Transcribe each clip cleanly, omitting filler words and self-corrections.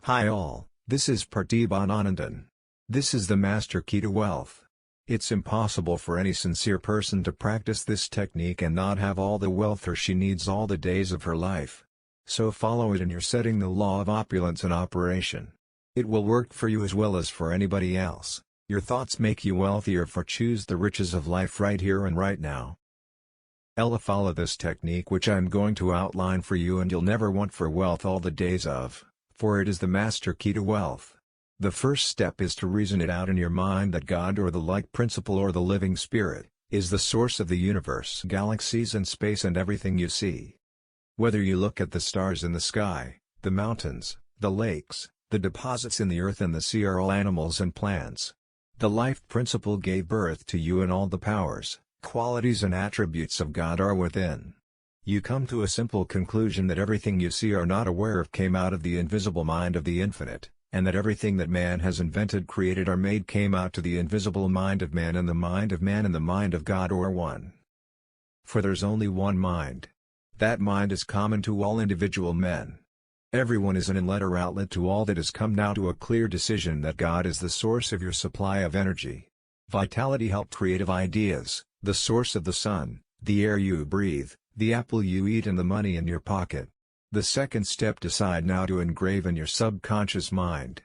Hi all, this is Parthiban Anandan. This is the master key to wealth. It's impossible for any sincere person to practice this technique and not have all the wealth she needs all the days of her life. So follow it and you're setting the law of opulence in operation. It will work for you as well as for anybody else. Your thoughts make you wealthier, for choose the riches of life right here and right now. Ella, follow this technique which I'm going to outline for you and you'll never want for wealth all the days of, for it is the master key to wealth. The first step is to reason it out in your mind that God, or the light principle, or the living spirit, is the source of the universe, galaxies and space and everything you see. Whether you look at the stars in the sky, the mountains, the lakes, the deposits in the earth and the sea are all animals and plants. The life principle gave birth to you and all the powers, qualities and attributes of God are within. You come to a simple conclusion that everything you see are not aware of came out of the invisible mind of the infinite, and that everything that man has invented, created or made came out to the invisible mind of man, and the mind of man and the mind of God are one. For there's only one mind. That mind is common to all individual men. Everyone is an inlet or outlet to all that has come now to a clear decision that God is the source of your supply of energy. Vitality, help, creative ideas, the source of the sun, the air you breathe, the apple you eat and the money in your pocket. The second step, decide now to engrave in your subconscious mind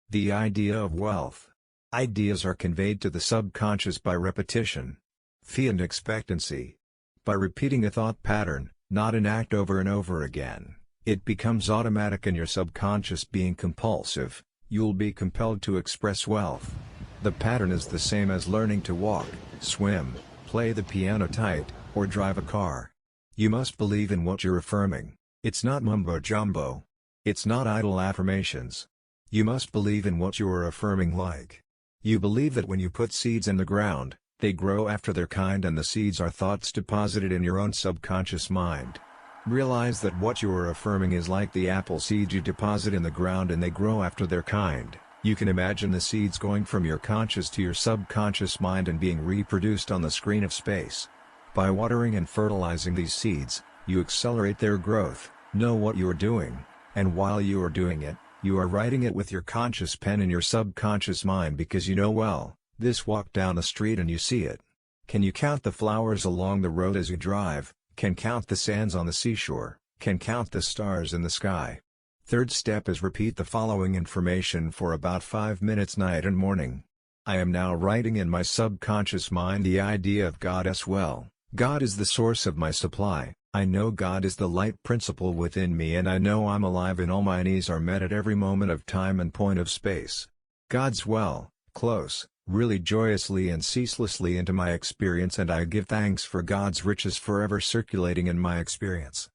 the idea of wealth. Ideas are conveyed to the subconscious by repetition, fee and expectancy. By repeating a thought pattern, not an act over and over again, it becomes automatic in your subconscious. Being compulsive, you'll be compelled to express wealth. The pattern is the same as learning to walk, swim, play the piano tight, or drive a car. You must believe in what you're affirming. It's not mumbo-jumbo. It's not idle affirmations. You must believe in what you are affirming. Like, you believe that when you put seeds in the ground, they grow after their kind, and the seeds are thoughts deposited in your own subconscious mind. Realize that what you are affirming is like the apple seeds you deposit in the ground and they grow after their kind. You can imagine the seeds going from your conscious to your subconscious mind and being reproduced on the screen of space. By watering and fertilizing these seeds, you accelerate their growth. Know what you are doing, and while you are doing it, you are writing it with your conscious pen in your subconscious mind, because you know well, this walk down the street and you see it. Can you count the flowers along the road as you drive? Can count the sands on the seashore? Can count the stars in the sky? Third step is repeat the following information for about 5 minutes night and morning. I am now writing in my subconscious mind the idea of God as well. God is the source of my supply. I know God is the light principle within me, and I know I'm alive and all my needs are met at every moment of time and point of space. God's well, close, really joyously and ceaselessly into my experience, and I give thanks for God's riches forever circulating in my experience.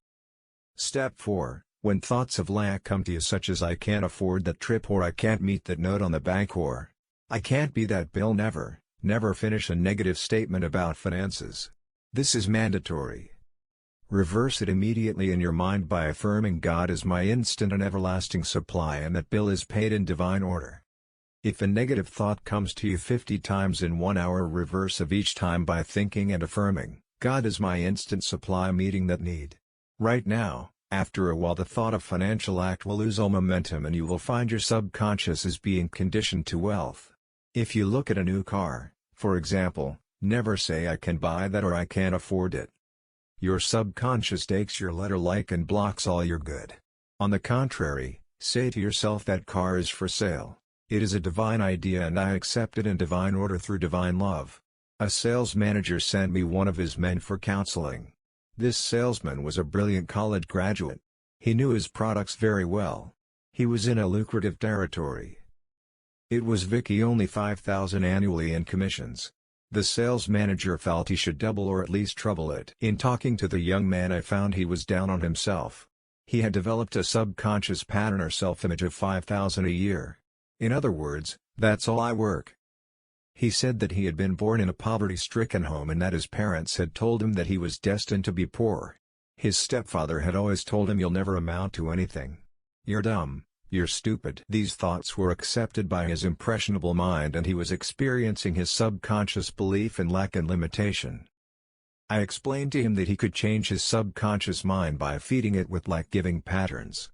Step 4. When thoughts of lack come to you, such as I can't afford that trip, or I can't meet that note on the bank, or I can't be that bill, never finish a negative statement about finances. This is mandatory. Reverse it immediately in your mind by affirming God is my instant and everlasting supply, and that bill is paid in divine order. If a negative thought comes to you 50 times in 1 hour, reverse of each time by thinking and affirming, God is my instant supply, meeting that need. Right now, after a while the thought of financial lack will lose all momentum and you will find your subconscious is being conditioned to wealth. If you look at a new car, for example, never say I can buy that or I can't afford it. Your subconscious takes your letter like and blocks all your good. On the contrary, say to yourself that car is for sale. It is a divine idea and I accept it in divine order through divine love. A sales manager sent me one of his men for counseling. This salesman was a brilliant college graduate. He knew his products very well. He was in a lucrative territory. It was Vicky only $5,000 annually in commissions. The sales manager felt he should double or at least treble it. In talking to the young man, I found he was down on himself. He had developed a subconscious pattern or self-image of $5,000 a year. In other words, that's all I work. He said that he had been born in a poverty-stricken home and that his parents had told him that he was destined to be poor. His stepfather had always told him, "You'll never amount to anything. You're dumb. You're stupid." These thoughts were accepted by his impressionable mind and he was experiencing his subconscious belief in lack and limitation. I explained to him that he could change his subconscious mind by feeding it with lack-giving patterns.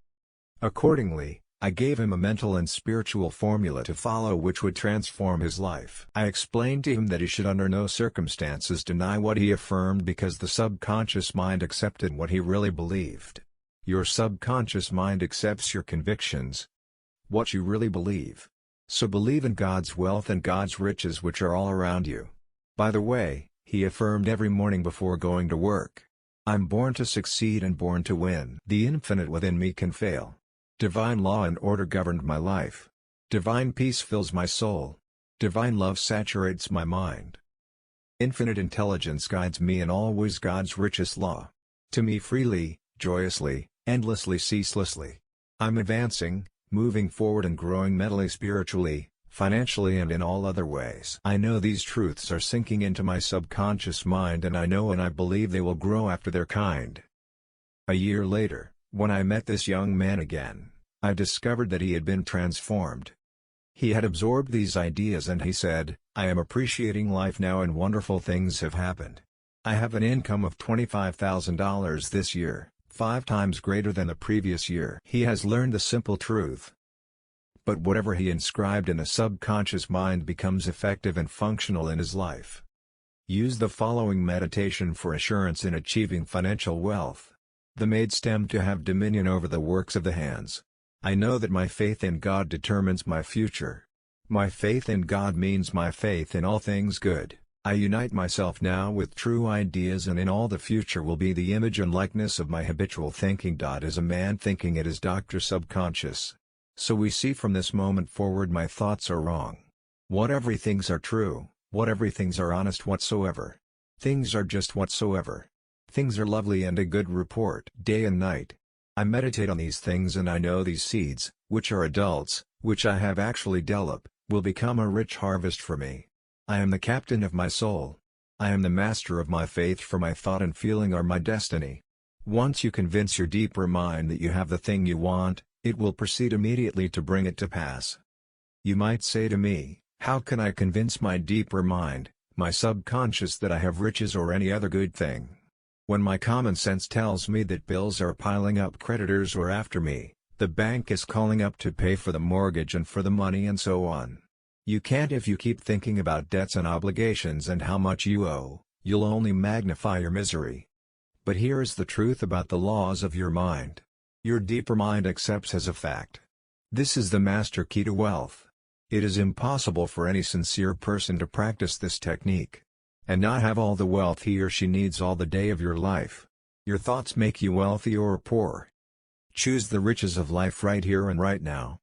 Accordingly, I gave him a mental and spiritual formula to follow which would transform his life. I explained to him that he should under no circumstances deny what he affirmed because the subconscious mind accepted what he really believed. Your subconscious mind accepts your convictions, what you really believe. So believe in God's wealth and God's riches which are all around you. By the way, he affirmed every morning before going to work, I'm born to succeed and born to win. The infinite within me can fail. Divine law and order governed my life. Divine peace fills my soul. Divine love saturates my mind. Infinite intelligence guides me and always God's richest law. To me freely, joyously, endlessly, ceaselessly. I'm advancing, moving forward and growing mentally, spiritually, financially and in all other ways. I know these truths are sinking into my subconscious mind and I know and I believe they will grow after their kind. A year later, when I met this young man again, I discovered that he had been transformed. He had absorbed these ideas and he said, I am appreciating life now and wonderful things have happened. I have an income of $25,000 this year, 5 times greater than the previous year. He has learned the simple truth. But whatever he inscribed in the subconscious mind becomes effective and functional in his life. Use the following meditation for assurance in achieving financial wealth. The made stem to have dominion over the works of the hands. I know that my faith in God determines my future. My faith in God means my faith in all things good. I unite myself now with true ideas and in all the future will be the image and likeness of my habitual thinking. As a man thinking it is Dr. Subconscious. So we see from this moment forward my thoughts are wrong. What everythings are true, what everythings are honest whatsoever. Things are just whatsoever. Things are lovely and a good report. Day and night. I meditate on these things and I know these seeds, which are adults, which I have actually developed, will become a rich harvest for me. I am the captain of my soul. I am the master of my faith, for my thought and feeling are my destiny. Once you convince your deeper mind that you have the thing you want, it will proceed immediately to bring it to pass. You might say to me, how can I convince my deeper mind, my subconscious, that I have riches or any other good thing? When my common sense tells me that bills are piling up, creditors are after me, the bank is calling up to pay for the mortgage and for the money and so on. You can't. If you keep thinking about debts and obligations and how much you owe, you'll only magnify your misery. But here is the truth about the laws of your mind. Your deeper mind accepts as a fact. This is the master key to wealth. It is impossible for any sincere person to practice this technique and not have all the wealth he or she needs all the day of your life. Your thoughts make you wealthy or poor. Choose the riches of life right here and right now.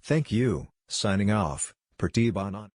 Thank you. Signing off, Pratibha Anand.